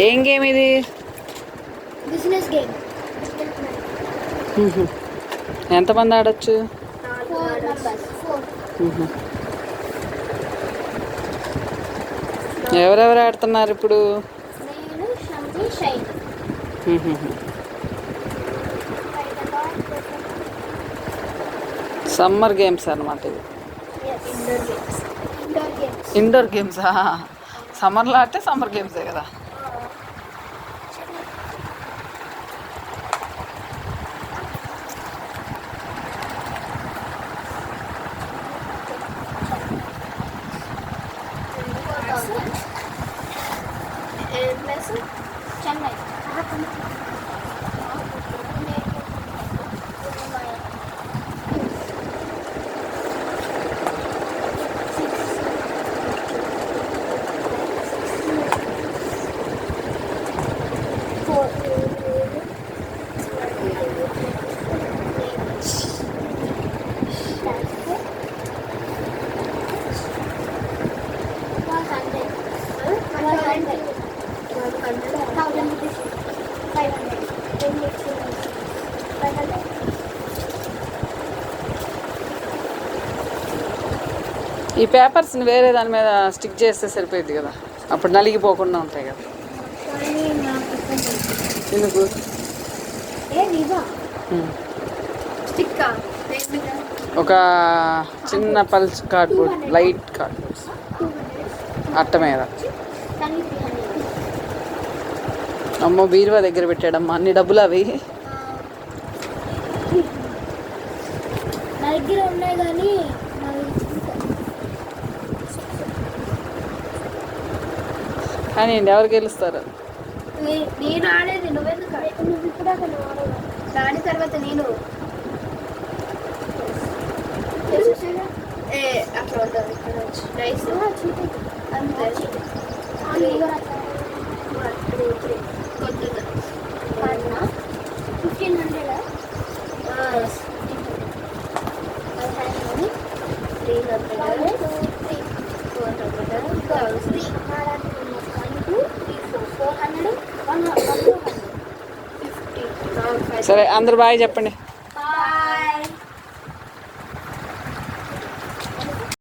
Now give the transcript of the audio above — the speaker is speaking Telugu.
ఏం గేమ్ ఇది? Business game. ఎంతమంది ఆడొచ్చు? 4 మెంబర్స్. ఎవరెవరు ఆడుతున్నారు ఇప్పుడు? నేను, షమ్మి, షైన్. సమ్మర్ గేమ్స్ అన్నమాట ఇది. Indoor games. ఇండోర్ గేమ్సా? సమ్మర్లో ఆడితే సమ్మర్ గేమ్సే కదా. ప్లస్ చెన్నై. ఈ పేపర్స్ని వేరే దాని మీద స్టిక్ చేస్తే సరిపోయింది కదా, అప్పుడు నలిగిపోకుండా ఉంటాయి కదా. ఎందుకు? ఒక చిన్న పల్స్ కార్డ్బోర్డ్, లైట్ కార్డ్బోర్డ్స్ అట్ట మీద. అమ్మో, బీరువా దగ్గర పెట్టాడమ్మా అన్ని డబ్బులు అవి. నా దగ్గర ఉన్నాయి కానీ కానీ ఎవరు గెలుస్తారు? నేను ఆడేది. నువ్వెందుకు? నువ్వు ఇప్పుడు దాని తర్వాత నేను అక్కడ ఉంటుంది. ఇక్కడ వచ్చి రైస్ అంతే. 1500 సరే, అందరు బాయ్ చెప్పండి.